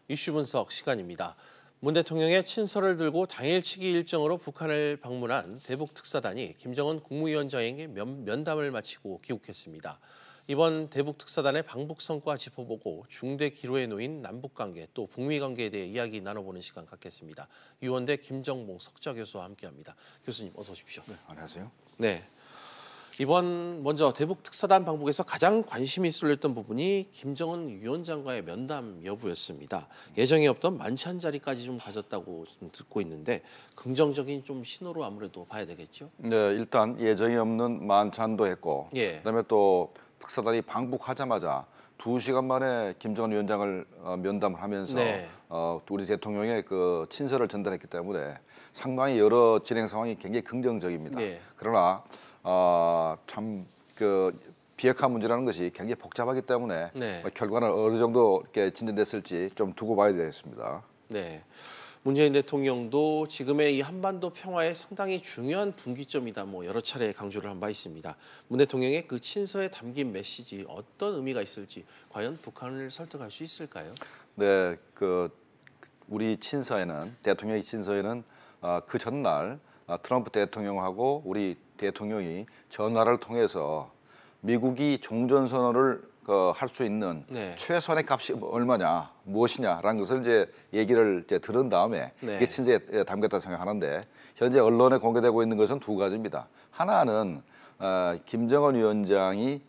이슈 분석 시간입니다. 문 대통령의 친서를 들고 당일치기 일정으로 북한을 방문한 대북 특사단이 김정은 국무위원장에게 면담을 마치고 귀국했습니다. 이번 대북 특사단의 방북 성과 짚어보고 중대 기로에 놓인 남북 관계 또 북미 관계에 대해 이야기 나눠보는 시간 갖겠습니다. 유원대 김정봉 석좌 교수와 함께합니다. 교수님 어서 오십시오. 네, 안녕하세요. 네. 이번 먼저 대북 특사단 방북에서 가장 관심이 쏠렸던 부분이 김정은 위원장과의 면담 여부였습니다. 예정에 없던 만찬 자리까지 좀 가졌다고 좀 듣고 있는데 긍정적인 좀 신호로 아무래도 봐야 되겠죠? 네, 일단 예정이 없는 만찬도 했고, 그다음에 또 특사단이 방북하자마자 2시간 만에 김정은 위원장을 면담을 하면서 우리 대통령의 그 친서를 전달했기 때문에 상당히 여러 진행 상황이 굉장히 긍정적입니다. 그러나 참 그 비핵화 문제라는 것이 굉장히 복잡하기 때문에 결과는 어느 정도 이렇게 진전됐을지 좀 두고 봐야 되겠습니다. 네. 문재인 대통령도 지금의 이 한반도 평화에 상당히 중요한 분기점이다. 여러 차례 강조를 한 바 있습니다. 문 대통령의 그 친서에 담긴 메시지 어떤 의미가 있을지 과연 북한을 설득할 수 있을까요? 네, 그 우리 친서에는 대통령의 친서에는 그 전날 트럼프 대통령하고 우리 대통령이 전화를 통해서 미국이 종전선언을 할 수 있는 최소한의 값이 얼마냐, 무엇이냐라는 것을 이제 얘기를 들은 다음에 이게 친서에 담겼다 생각하는데 현재 언론에 공개되고 있는 것은 두 가지입니다. 하나는 김정은 위원장이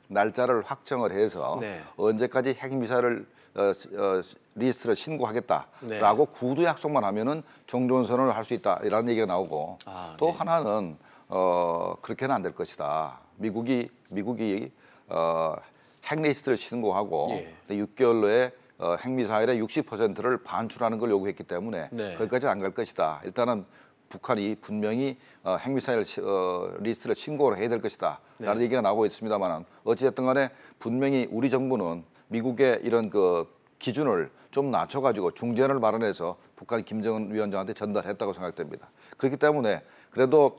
날짜를 확정을 해서 언제까지 핵미사일을 리스트를 신고하겠다라고 구두 약속만 하면은 종전선언을 할 수 있다라는 얘기가 나오고 또 하나는 그렇게는 안 될 것이다. 미국이 핵 리스트를 신고하고 6개월 내에 핵미사일의 60%를 반출하는 걸 요구했기 때문에 거기까지는 안 갈 것이다. 일단은 북한이 분명히 핵미사일 리스트를 신고를 해야 될 것이다. 라는 얘기가 나오고 있습니다만 어찌됐든 간에 분명히 우리 정부는 미국의 이런 그 기준을 좀 낮춰가지고 중재안을 마련해서 북한이 김정은 위원장한테 전달했다고 생각됩니다. 그렇기 때문에 그래도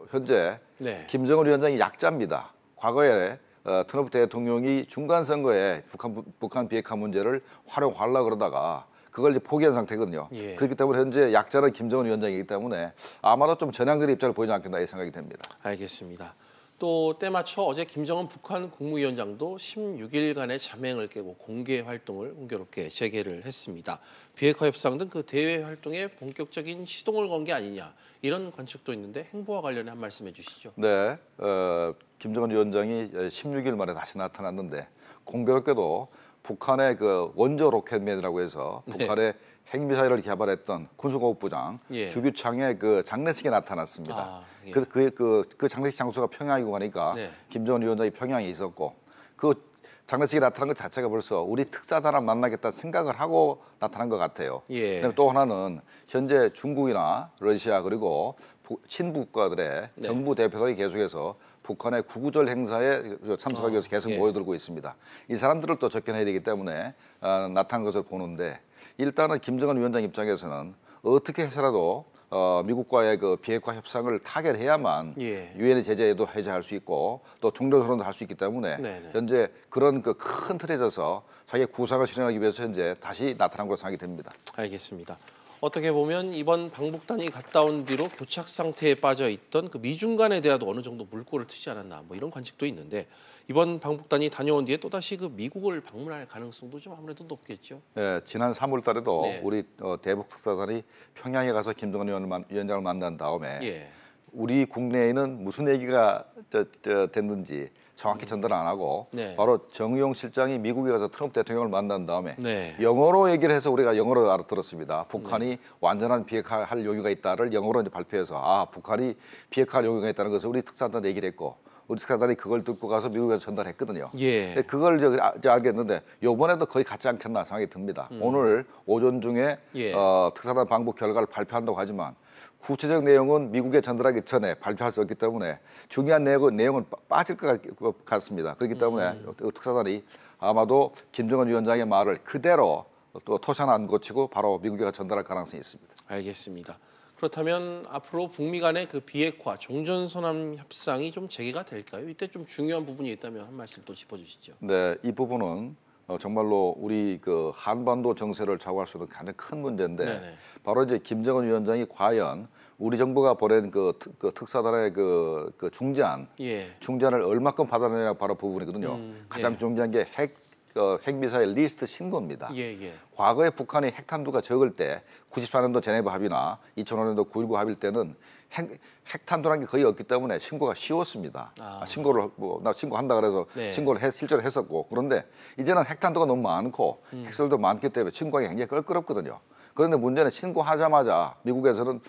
현재 김정은 위원장이 약자입니다. 과거에 트럼프 대통령이 중간 선거에 북한 비핵화 문제를 활용하려고 그러다가 그걸 이제 포기한 상태거든요. 그렇기 때문에 현재 약자는 김정은 위원장이기 때문에 아마도 좀 전향적인 입장을 보이지 않겠나 이 생각이 됩니다. 알겠습니다. 또 때맞춰 어제 김정은 북한 국무위원장도 16일간의 잠행을 깨고 공개 활동을 공교롭게 재개를 했습니다. 비핵화 협상 등 그 대외 활동에 본격적인 시동을 건 게 아니냐 이런 관측도 있는데 행보와 관련해 한 말씀해 주시죠. 네, 김정은 위원장이 16일 만에 다시 나타났는데 공교롭게도 북한의 그 원조 로켓맨이라고 해서 북한의 핵미사일을 개발했던 군수공업부장 주규창의 그 장례식에 나타났습니다. 그 장례식 장소가 평양이고 하니까 김정은 위원장이 평양에 있었고 그 장례식에 나타난 것 자체가 벌써 우리 특사단을 만나겠다 생각을 하고 나타난 것 같아요. 그다음에 또 하나는 현재 중국이나 러시아 그리고 친북 국가들의 정부 대표들이 계속해서 북한의 구구절 행사에 참석하기 위해서 계속 모여들고 있습니다. 이 사람들을 또 접견해야 되기 때문에 나타난 것을 보는데 일단은 김정은 위원장 입장에서는 어떻게 해서라도 미국과의 그 비핵화 협상을 타결해야만 유엔의 제재에도 해제할 수 있고 또 종전선언도 할 수 있기 때문에 현재 그런 그 큰 틀에서 자기의 구상을 실현하기 위해서 현재 다시 나타난 것으로 생각이 됩니다. 알겠습니다. 어떻게 보면 이번 방북단이 갔다 온 뒤로 교착 상태에 빠져 있던 그 미중 간에 대해도 어느 정도 물꼬를 트지 않았나 이런 관측도 있는데 이번 방북단이 다녀온 뒤에 또다시 그 미국을 방문할 가능성도 좀 아무래도 높겠죠. 네, 지난 3월 달에도 우리 대북 특사단이 평양에 가서 김정은 위원장을 만난 다음에 우리 국내에는 무슨 얘기가 됐는지 정확히 전달 안 하고 바로 정의용 실장이 미국에 가서 트럼프 대통령을 만난 다음에 영어로 얘기를 해서 우리가 영어로 알아들었습니다. 북한이 완전한 비핵화할 용의가 있다를 영어로 이제 발표해서 북한이 비핵화할 용의가 있다는 것을 우리 특사단한테 얘기를 했고 우리 특사단이 그걸 듣고 가서 미국에서 전달했거든요. 그걸 이제 알겠는데 이번에도 거의 같지 않겠나 생각이 듭니다. 오늘 오전 중에 특사단 방북 결과를 발표한다고 하지만 구체적 내용은 미국에 전달하기 전에 발표할 수 없기 때문에 중요한 내용은 빠질 것 같습니다. 그렇기 때문에 특사단이 아마도 김정은 위원장의 말을 그대로 또 토션 안 고치고 바로 미국에 전달할 가능성이 있습니다. 알겠습니다. 그렇다면 앞으로 북미 간의 그 비핵화, 종전선언 협상이 좀 재개가 될까요? 이때 좀 중요한 부분이 있다면 한 말씀 또 짚어주시죠. 네, 이 부분은 정말로 우리 그 한반도 정세를 좌우할 수 있는 가장 큰 문제인데 네네. 바로 이제 김정은 위원장이 과연 우리 정부가 보낸 그 특사단의 그 중재안, 예. 중재안을 얼마큼 받아내냐 바로 부분이거든요. 가장 예. 중요한 게 핵미사일 리스트 신고입니다. 예, 예. 과거에 북한이 핵탄두가 적을 때 94년도 제네바 합의나 2005년도 9.19 합의 때는 핵탄두라는 게 거의 없기 때문에 신고가 쉬웠습니다. 신고를 나 신고한다 그래서 네. 신고를 실제로 했었고 그런데 이제는 핵탄두가 너무 많고 핵설도 많기 때문에 신고하기 굉장히 껄끄럽거든요. 그런데 문제는 신고하자마자 미국에서는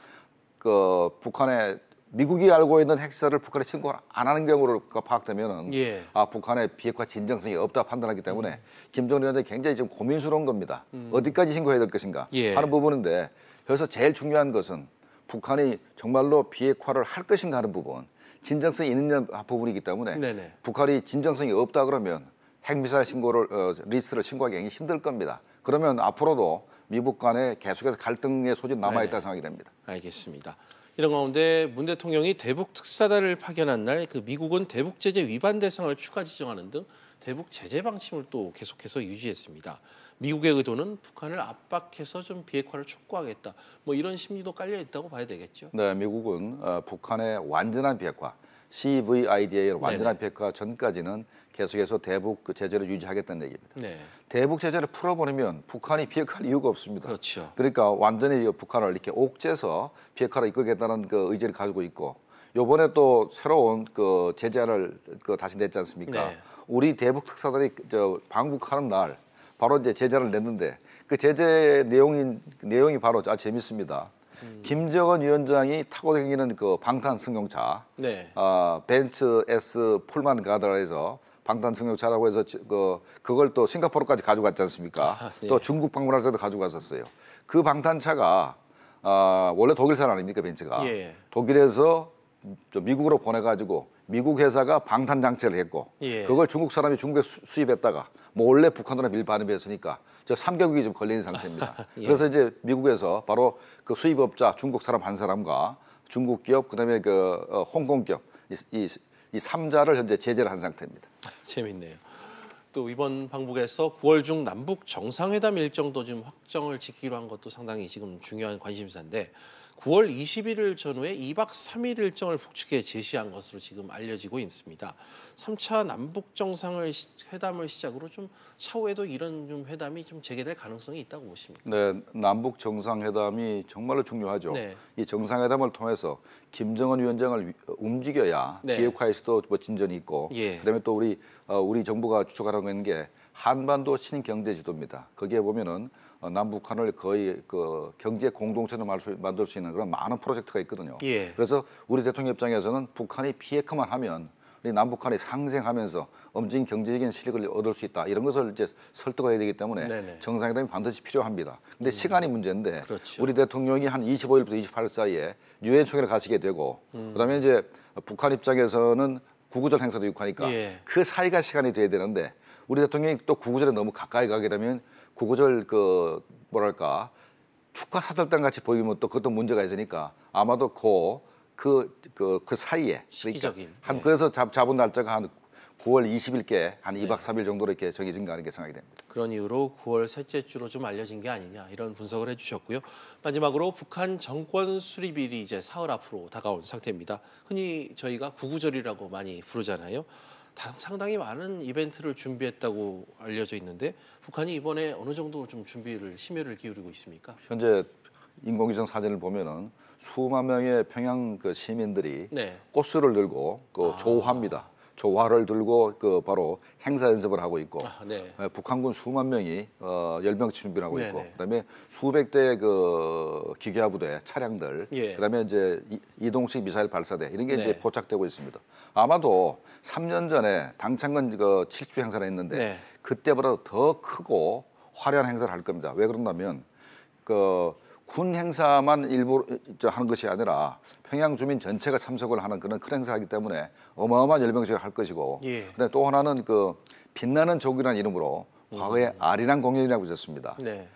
그 북한의 미국이 알고 있는 핵시설을 북한에 신고를 안 하는 경우로 파악되면은 예. 북한의 비핵화 진정성이 없다 판단하기 때문에 김정은 위원장이 굉장히 좀 고민스러운 겁니다. 어디까지 신고해야 될 것인가 예. 하는 부분인데 그래서 제일 중요한 것은 북한이 정말로 비핵화를 할 것인가 하는 부분, 진정성이 있는 부분이기 때문에 네네. 북한이 진정성이 없다 그러면 핵미사일 신고를 리스트를 신고하기 굉장히 힘들 겁니다. 그러면 앞으로도 미국 간에 계속해서 갈등의 소지 남아있다 생각이 됩니다. 알겠습니다. 이런 가운데 문 대통령이 대북 특사단을 파견한 날 그 미국은 대북 제재 위반 대상을 추가 지정하는 등 대북 제재 방침을 또 계속해서 유지했습니다. 미국의 의도는 북한을 압박해서 좀 비핵화를 촉구하겠다. 뭐 이런 심리도 깔려 있다고 봐야 되겠죠. 네, 미국은 북한의 완전한 비핵화, CVIDA의 완전한 비핵화 전까지는 계속해서 대북 그 제재를 유지하겠다는 얘기입니다. 네. 대북 제재를 풀어버리면 북한이 비핵화할 이유가 없습니다. 그렇죠. 그러니까 완전히 북한을 이렇게 옥죄서 비핵화를 이끌겠다는 그 의지를 가지고 있고 요번에 또 새로운 그 제재를 다시 냈지 않습니까? 네. 우리 대북 특사단이 방북하는 날 바로 이제 제재를 냈는데 그 제재 내용이 바로 재밌습니다. 김정은 위원장이 타고 다니는 그 방탄 승용차, 네. 벤츠 S 풀만 가드라 해서 방탄 승용차라고 해서 그걸 또 싱가포르까지 가져갔지 않습니까? 네. 또 중국 방문할 때도 가지고 갔었어요. 그 방탄차가 원래 독일산 아닙니까 벤츠가? 예. 독일에서 미국으로 보내가지고 미국 회사가 방탄 장치를 했고 예. 그걸 중국 사람이 중국에 수입했다가 몰래 북한으로 밀반입했으니까 저 3개국이 좀 걸린 상태입니다. 예. 그래서 이제 미국에서 바로 그 수입업자 중국 사람 한 사람과 중국 기업 그다음에 홍콩 기업 이 3자를 현재 제재를 한 상태입니다. 재밌네요. 또 이번 방북에서 9월 중 남북 정상회담 일정도 좀 확정을 지키기로 한 것도 상당히 지금 중요한 관심사인데 9월 21일 전후에 2박 3일 일정을 북측에 제시한 것으로 지금 알려지고 있습니다. 3차 남북 정상회담을 시작으로 좀 차후에도 이런 좀 회담이 좀 재개될 가능성이 있다고 보십니까? 네, 남북 정상회담이 정말로 중요하죠. 네. 이 정상회담을 통해서 김정은 위원장을 움직여야 네. 비핵화에서도 뭐 진전이 있고, 예. 그다음에 또 우리 정부가 추적하고 있는 게 한반도 신경제지도입니다. 거기에 보면은 남북한을 거의 그 경제 공동체로 만들 수 있는 그런 많은 프로젝트가 있거든요. 예. 그래서 우리 대통령 입장에서는 북한이 비핵화만 하면 우리 남북한이 상생하면서 엄진 경제적인 실익을 얻을 수 있다. 이런 것을 이제 설득해야 되기 때문에 네네. 정상회담이 반드시 필요합니다. 근데 시간이 문제인데 그렇죠. 우리 대통령이 한 25일부터 28일 사이에 유엔 총회를 가시게 되고 그다음에 이제 북한 입장에서는 구구절 행사도 있고 하니까 예. 그 사이가 시간이 돼야 되는데 우리 대통령이 또 구구절에 너무 가까이 가게 되면 구구절 뭐랄까 축하 사절단 같이 보이면 또 그것도 문제가 있으니까 아마도 그 사이에 시기적인. 그러니까 그래서 잡은 날짜가 한 9월 20일께 한 2박 3일 정도로 이렇게 정해진 거 아닌가 생각이 됩니다. 그런 이유로 9월 셋째 주로 좀 알려진 게 아니냐 이런 분석을 해주셨고요. 마지막으로 북한 정권 수립일이 이제 사흘 앞으로 다가온 상태입니다. 흔히 저희가 구구절이라고 많이 부르잖아요. 상당히 많은 이벤트를 준비했다고 알려져 있는데 북한이 이번에 어느 정도 좀 심혈을 기울이고 있습니까? 현재 인공위성 사진을 보면은 수만 명의 평양 그 시민들이 네. 꽃술을 들고 조화입니다. 조화를 들고 바로 행사 연습을 하고 있고 네. 북한군 수만 명이 열병 준비를 하고 있고 네네. 그다음에 수백 대의 그 기계화 부대 차량들 예. 그다음에 이제 이동식 미사일 발사대 이런 게 네. 이제 포착되고 있습니다. 아마도 3년 전에 당창건 70주 행사를 했는데 네. 그때보다 더 크고 화려한 행사를 할 겁니다. 왜 그런다면 군 행사만 일부 하는 것이 아니라 평양 주민 전체가 참석을 하는 그런 큰 행사이기 때문에 어마어마한 열병식을 할 것이고 예. 근데 또 하나는 빛나는 조국이라는 이름으로 과거에 아리랑 공연이라고 있었습니다. 네.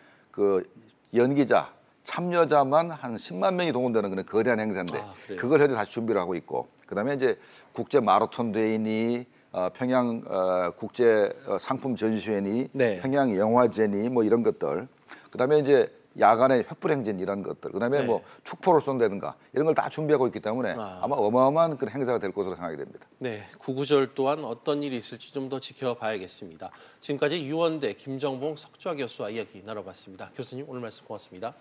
연기자 참여자만 한 10만 명이 동원되는 그런 거대한 행사인데 그래요? 그걸 현재 다시 준비를 하고 있고 그다음에 이제 국제 마라톤 대회니 평양 국제 상품 전시회니, 네. 평양 영화제니 뭐 이런 것들, 그다음에 이제 야간의 횃불행진 이런 것들, 그다음에 네. 뭐 축포를 쏜다든가 이런 걸 다 준비하고 있기 때문에 아마 어마어마한 그런 행사가 될 것으로 생각이 됩니다. 네, 구구절 또한 어떤 일이 있을지 좀 더 지켜봐야겠습니다. 지금까지 유원대 김정봉 석좌 교수와 이야기 나눠봤습니다. 교수님 오늘 말씀 고맙습니다.